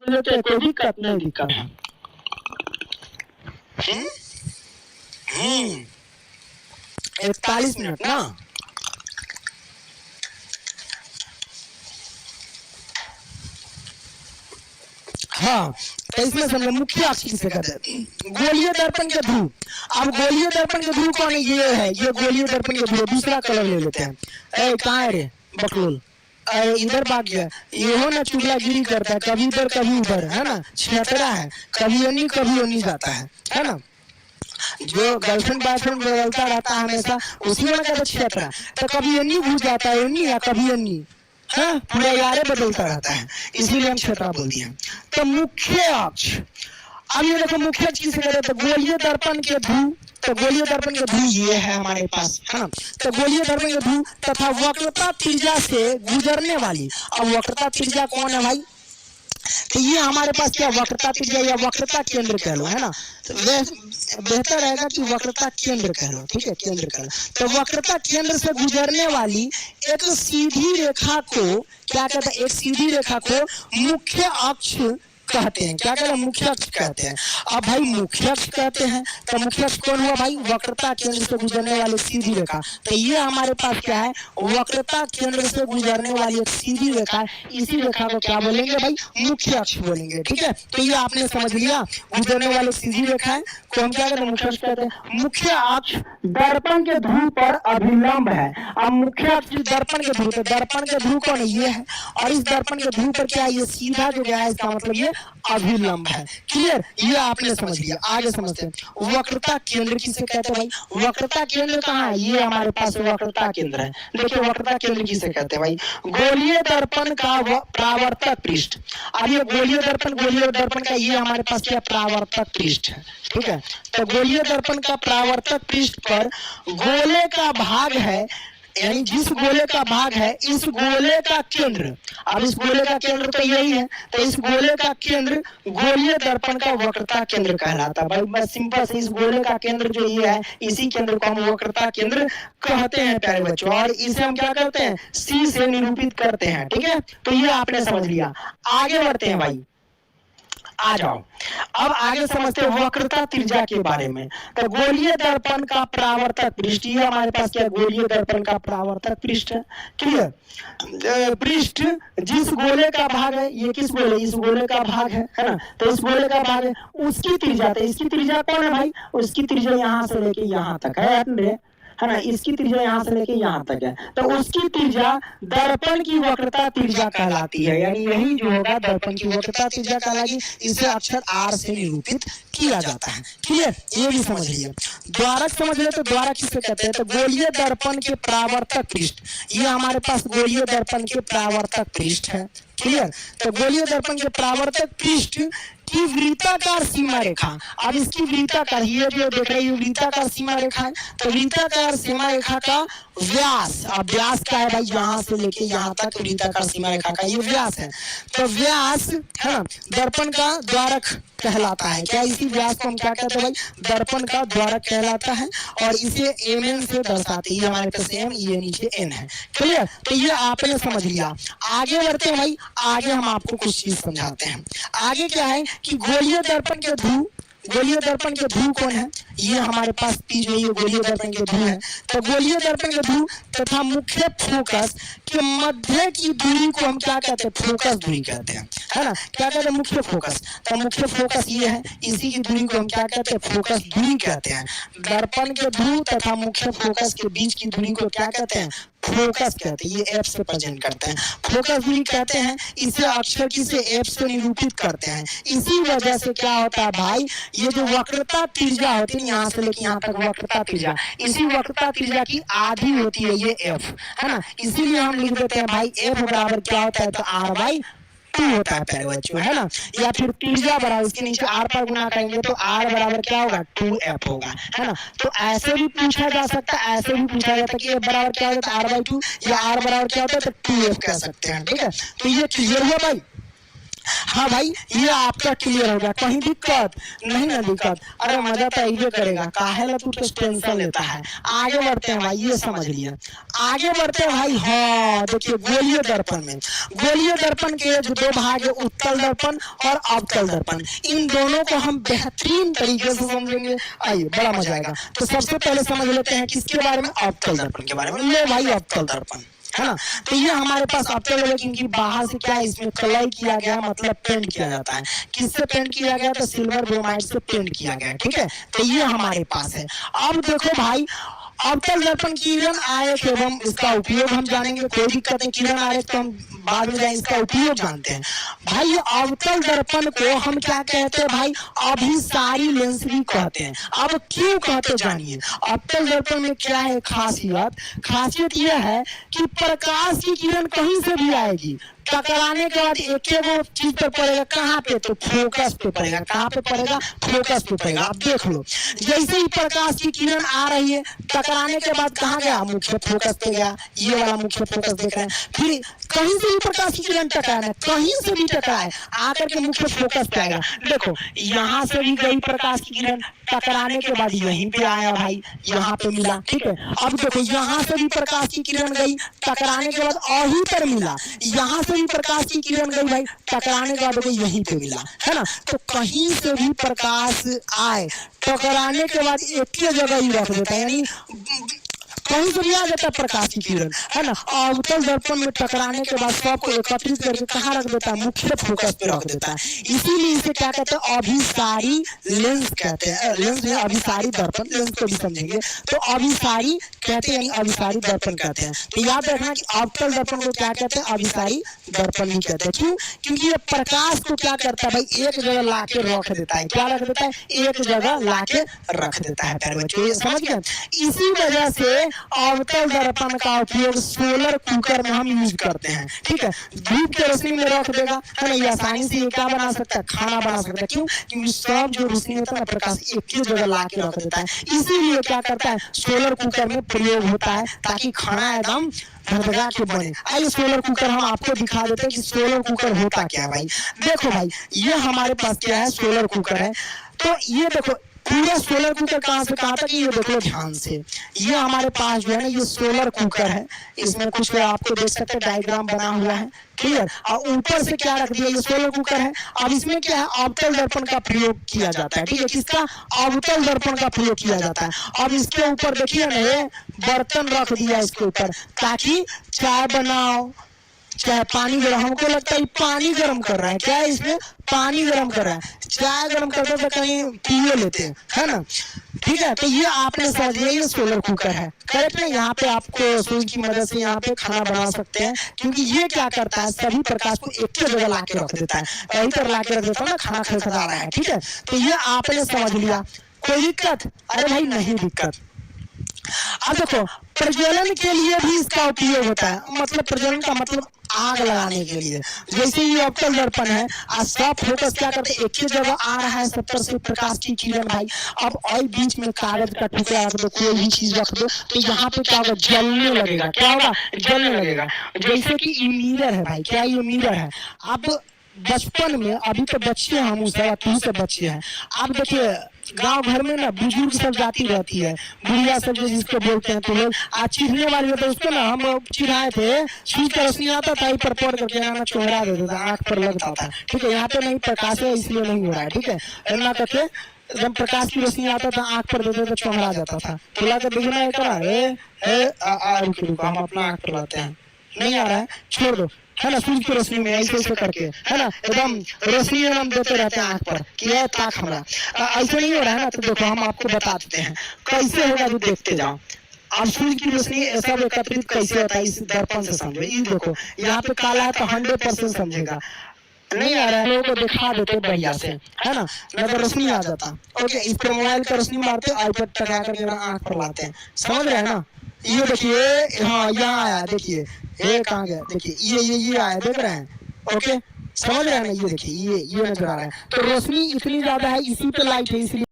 लेते हैं, कोई दिक्कत नहीं दिक्कत है। 41 मिनट ना। हाँ, तो इसमें समझो मुख्य अक्ष किसे कहते हैं? गोलीय दर्पण के ध्रुव। अब गोलीय दर्पण के ध्रुव कौन है? ये है, ये गोलीय दर्पण के ध्रुव। दूसरा कलर ले लेते हैं। कहाँ है रे बकलोल? इधर भाग गया। ये हो ना चुगलागिरी करता है, कभी इधर कभी उधर, है ना, छेतरा है, कभी अन्नी कभी उन्नी जाता है ना। जो गर्लफ्रेंड बॉयफ्रेंड बदलता रहता है हमेशा, उसी में कहते छेतरा। तो कभी अन्नी घुस जाता है, अन्नी या कभी अन्नी, हाँ, पूरा यारे बदलता रहता है, इसीलिए हम छेतरा बोल दिए। तो मुख्य अक्ष, अब ये देखो मुख्य अक्ष किसे कहते हैं? तो गोलीय दर्पण के ध्रुव। तो गोलीय दर्पण के ध्रुव ये है हमारे पास, है ना। तो गोलीय दर्पण के ध्रुव तथा वक्रता त्रिज्या से गुजरने वाली। अब वक्रता त्रिज्या कौन है भाई? तो ये हमारे पास क्या वक्रता त्रिज्या या वक्रता केंद्र कह लो, है ना। तो बेहतर रहेगा कि वक्रता केंद्र कह लो, ठीक है, केंद्र कह लो। तो वक्रता केंद्र से गुजरने वाली एक सीधी रेखा को क्या कहते हैं? एक सीधी रेखा को मुख्य अक्ष कहते हैं। क्या कहते हैं? मुख्य अक्ष कहते हैं। अब भाई मुख्य अक्ष कहते हैं तो मुख्य अक्ष कौन हुआ भाई? वक्रता केंद्र से गुजरने वाली सीधी रेखा। तो ये हमारे पास क्या है? वक्रता केंद्र से गुजरने वाली एक सीधी रेखा। इसी रेखा को क्या बोलेंगे भाई? मुख्य अक्ष बोलेंगे, ठीक है। तो ये आपने समझ लिया, गुजरने वाली सीधी रेखा है तो हम क्या कहते हैं? मुख्य अक्ष कहते हैं। मुख्य अक्ष दर्पण के ध्रुव पर अभिलंब है। अब मुख्य अक्ष दर्पण के ध्रुव, तो दर्पण के ध्रुव कौन है? ये है। और इस दर्पण के ध्रुव पर क्या है? ये सीधा जो गया है, इसका मतलब ये अभिलंब है। क्लियर? ये आपने समझ लिया। आगे समझते हैं वक्रता केंद्र किसे कहते हैं भाई? वक्रता केंद्र कहाँ है? ये हमारे पास वक्रता केंद्र है। देखिए वक्रता केंद्र किसे कहते हैं भाई? गोलीय दर्पण का परावर्तक पृष्ठ। अब ये गोलीय दर्पण का ये हमारे पास क्या? परावर्तक पृष्ठ है, ठीक है। तो गोलीय दर्पण का परावर्तक पृष्ठ पर गोले का भाग है, यानी जिस गोले का भाग है, इस गोले का केंद्र। अब इस गोले का केंद्र तो यही है, तो इस गोले का केंद्र गोलीय दर्पण का वक्रता केंद्र कहलाता है भाई। बस सिंपल से इस गोले का केंद्र जो ये है, इसी केंद्र को हम वक्रता केंद्र कहते हैं प्यारे बच्चों। और इसे हम क्या करते हैं? सी से निरूपित करते हैं, ठीक है। तो ये आपने समझ लिया। आगे बढ़ते हैं भाई, आ जाओ। अब आगे समझते हैं वक्रता त्रिज्या के बारे में। तो गोलीय दर्पण का परावर्तक पृष्ठ, ये हमारे पास क्या? गोलीय दर्पण का परावर्तक पृष्ठ है, क्लियर। पृष्ठ जिस गोले का भाग है, ये किस गोले? इस गोले का भाग है ना। तो इस गोले का भाग है, उसकी त्रिज्या, तो इसकी त्रिज्या कौन है भाई? उसकी त्रिज्या यहाँ से लेके यहाँ तक है ना। इसकी त्रिज्या यहाँ से लेके यहाँ तक है। तो उसकी त्रिज्या दर्पण की वक्रता त्रिज्या कहलाती है। यानी यही जो होगा दर्पण की वक्रता त्रिज्या कहलाएगी। इसे अक्षर R से निरूपित किया जाता है, क्लियर? ये भी समझ लीजिए। द्वारक समझ ले तो द्वारक किसे कहते हैं? तो गोलीय दर्पण के परावर्तक पृष्ठ, ये हमारे पास गोलीय दर्पण के परावर्तक पृष्ठ है, क्लियर। तो गोलीय दर्पण के परावर्तक पृष्ठ की वृत्ताकार सीमा रेखा। अब इसकी वृत्ताकार, ये जो देख रहे हैं वृत्ताकार सीमा रेखा है। तो वृत्ताकार सीमा रेखा का व्यास, अब व्यास का है भाई? यहाँ से लेके यहाँ तक वृत्ताकार सीमा रेखा का ये व्यास है। तो व्यास है ना, दर्पण का द्वारक कहलाता है। क्या इसी व्यास को हम क्या कहते हैं भाई? दर्पण का द्वारक कहलाता है। और इसे mn से दर्शाते हैं। हमारे पास m, ये नीचे n है, क्लियर। तो ये आपने समझ लिया। आगे बढ़ते हैं भाई, आगे हम आपको कुछ चीज समझाते हैं। आगे क्या है कि गोलीय दर्पण के ध्रुव, गोलीय दर्पण के ध्रुव कौन है? ये हमारे पास जो ये गोलीय दर्पण के ध्रुव है। तो गोलीय दर्पण के ध्रुव तथा मुख्य फोकस के मध्य की दूरी को हम क्या कहते हैं? फोकस दूरी कहते हैं, है ना। क्या कहते हैं? मुख्य फोकस। तो मुख्य फोकस ये है, इसी की दूरी को हम क्या कहते हैं? फोकस दूरी कहते हैं। दर्पण के ध्रुव तथा मुख्य फोकस के बीच की दूरी को क्या कहते हैं? फोकस कहते हैं। ये F से प्रेजेंट करते हैं, फोकस दूरी कहते हैं। इसे अक्षर किसे? F से निरूपित करते हैं। इसी वजह से क्या होता है भाई? ये जो वक्रता त्रिज्या होती है, यहाँ से लेके यहाँ तक वक्रता त्रिज्या, इसी वक्रता त्रिज्या की आधी होती है ये F, है ना। इसीलिए हम लिख देते हैं भाई F बराबर क्या होता है? तो R/2 होता है प्यारे बच्चों, है ना। या फिर त्रिज्या बराबर, इसके नीचे R पर गुना करेंगे तो R बराबर क्या होगा? 2F होगा, है ना। तो ऐसे भी पूछा जा सकता है, ऐसे भी पूछा जाता है कि F बराबर क्या होता है? R/2, या R बराबर क्या होता है? तो 2F कह सकते हैं, ठीक है। तो ये क्लियर हुआ भाई। हाँ भाई, ये आपका क्लियर हो गया, कहीं दिक्कत नहीं ना दिक्कत। अरे मजा तो ये करेगा, काहे ला तू तो टेंशन लेता है। आगे बढ़ते हैं भाई, ये समझ लिया। आगे बढ़ते हैं भाई। हाँ देखिए, गोलीय दर्पण में, गोलीय दर्पण के जो दो भाग है, उत्तल दर्पण और अवतल दर्पण, इन दोनों को हम बेहतरीन तरीके से समझेंगे। आइए, बड़ा मजा आएगा। तो सबसे पहले समझ लेते हैं किसके बारे में, अवतल दर्पण के बारे में। लो भाई, अवतल दर्पण है ना। तो ये हमारे पास अवतल है, क्योंकि बाहर से क्या है, इसमें कलर किया गया, मतलब पेंट किया जाता है। किससे पेंट किया गया, तो सिल्वर ब्रोमाइड से पेंट किया गया, ठीक है। तो ये हमारे पास है। अब देखो भाई, अवतल दर्पण किरण आरेख एवं इसका उपयोग हम जानेंगे, कोई दिक्कत नहीं। किरण आरेख तो हम बाद में जाएंगे, इसका उपयोग जानते हैं भाई। ये अवतल दर्पण को हम क्या कहते हैं भाई, अभिसारी लेंस भी कहते हैं। अब क्यों कहते जानिए। अवतल दर्पण में क्या है खासियत, खासियत यह है कि प्रकाश की किरण कहीं से भी आएगी, टकराने के बाद एक वो चीज पर पड़ेगा, कहाँ पे, तो फोकस पे पड़ेगा। कहाँ पे पड़ेगा, फोकस पे पड़ेगा। अब देख लो, जैसे ही प्रकाश की किरण आ रही है, टकराने के बाद कहाँ गया, मुख्य फोकस पे गया। ये वाला मुख्य फोकस देख रहे हैं। फिर कहीं से भी प्रकाश की किरण टकराना है, कहीं से भी टकराए, आकर के मुख्य फोकस पे आएगा। देखो, यहाँ से भी गई प्रकाश की किरण, टकराने के बाद यहीं पे आया भाई, यहाँ पे मिला, ठीक है। अब देखो, यहाँ से भी प्रकाश की किरण गई, टकराने के बाद वहीं पर मिला। यहाँ से भी प्रकाश की किरण गई भाई, टकराने के बाद यहीं पे मिला, है ना। तो कहीं से भी प्रकाश आए, टकराने के बाद एक ही जगह ही रख देता है, यानी कहीं से भी आ जाता है प्रकाश की किरण, है ना। अवतल दर्पण में टकराने के बाद सबको एकत्रित करके कहाँ रख देता है, मुख्य फोकस पे रख देता है। इसीलिए इसे क्या कहते हैं, अभिसारी लेंस कहते हैं। लेंस में अभिसारी दर्पण, लेंस को भी समझेंगे तो अभिसारी कहते हैं, यानी अभिसारी दर्पण कहते हैं। तो याद रखना कि अवतल दर्पण को क्या कहते हैं, अभिसारी दर्पण ही कहते हैं। क्यों, क्योंकि ये प्रकाश को क्या करता है भाई, एक जगह ला के रख देता है। क्या रख देता है, एक जगह ला के रख देता है। प्यारे बच्चों, ये समझ गए। इसी वजह से अवतल दर्पण का उपयोग सोलर कुकर में हम यूज करते हैं, ठीक है। धूप की रोशनी में रख देगा, है ना, ये आसानी से ये क्या बना सकता है, खाना बना सकता है। क्यों, क्योंकि सब जो रोशनी होता है ना, प्रकाश एक ही जगह ला के रख देता है। इसीलिए क्या करता है, सोलर कुकर में प्रयोग होता है, ताकि खाना एकदम धगधगा के बने। आइए सोलर कुकर हम आपको दिखा देते हैं कि सोलर कुकर होता क्या है भाई। देखो भाई, ये हमारे पास क्या है, सोलर कुकर है। तो ये देखो, पूरा सोलर कुकर कहाँ से कहाँ तक, ये देख लो ध्यान से। ये हमारे पास जो है ना, ये सोलर कुकर है। इसमें कुछ आपको देख सकते हैं, डायग्राम बना हुआ है, क्लियर। और ऊपर से क्या रख दिया, ये सोलर कुकर है। अब इसमें क्या है, अवतल दर्पण का प्रयोग किया जाता है, ठीक है। किसका, अवतल दर्पण का प्रयोग किया जाता है। अब इसके ऊपर देखिए ना, ये बर्तन रख दिया इसके ऊपर, ताकि चाय बनाओ, चाहे पानी गर्म, हमको लगता है पानी गर्म कर रहा है, क्या है इसमें, पानी गर्म कर रहा है। चाय गर्म करते तो कहीं पिए लेते हैं, है ना, ठीक है। तो ये आपने समझ लिया, ये सोलर कुकर है, करेक्ट है। यहाँ पे आपको सूर्य की मदद से यहाँ पे खाना बना सकते हैं, क्योंकि ये क्या करता है, सभी प्रकाश को एक ही जगह ला के रख देता है। यहीं पर ला के रख देता है ना, खाना खड़खड़ा रहा है, ठीक है। तो ये आपने समझ लिया, कोई दिक्कत, अरे भाई नहीं दिक्कत। अब देखो, प्रज्वलन के लिए भी इसका उपयोग होता है, मतलब प्रज्वलन का मतलब आग लगाने के लिए। जैसे ये अवतल दर्पण है, सब फोकस क्या करते हैं, एक ही जगह आ रहा है 70 से प्रकाश की किरण भाई। अब और बीच में कागज का टुकड़ा रख दो, कोई भी चीज रख दो, तो यहाँ पे क्या होगा, जलने लगेगा। क्या होगा, जलने लगेगा। जैसे कि ये मिरर है भाई, क्या ये मिरर है। अब बचपन में, अभी तो बच्चे हम उस से बच्चे हैं। अब देखिए, गांव घर में ना बुजुर्ग सब जाती रहती है, बुढ़िया सब जो जिसको बोलते हैं, तो लोग आज चिढ़ने वाली होते, उसको ना हम चिढ़ाए थे, सूर्य का रोशनी आता था, ऊपर पड़ करके ना चोहरा देता था, आंख पर लगता था, ठीक है। यहाँ पे नहीं प्रकाश है, इसलिए नहीं हो रहा है, ठीक है। ना करके एकदम प्रकाश की रोशनी आता था, आंख पर देते तो चोहरा जाता था। बोला तो देखना है, हम अपना आंख पर लाते हैं, नहीं आ रहा है, छोड़ दो, है ना। सूर्य की रोशनी में ऐसे ऐसे करके, है ना, एकदम रोशनी हम देते रहते हैं आंख पर कि ये ताक हमारा, ऐसे नहीं हो रहा है ना। तो देखो, हम आपको बता देते हैं कैसे होगा, जो देखते जाओ। अब सूर्य की रोशनी सब एकत्रित कैसे होता है, इस दर्पण से समझो। ये देखो, यहाँ पे काला है तो 100% समझेगा, नहीं आ रहा है, लोगों को दिखा देते बढ़िया से, है ना, नहीं तो रोशनी आ जाता। ओके, इस पर मोबाइल का रोशनी मारते, आईपैड टका करके आंख पर लाते हैं, समझ रहे हैं ना। ये देखिए, हाँ यहाँ आया, देखिए ये कहाँ गया, देखिए ये आया, देख रहे हैं, ओके, समझ रहे हैं ना। ये देखिए, ये नजर आ रहा है। तो रोशनी इतनी ज्यादा है, इसी पे लाइट है, इसलिए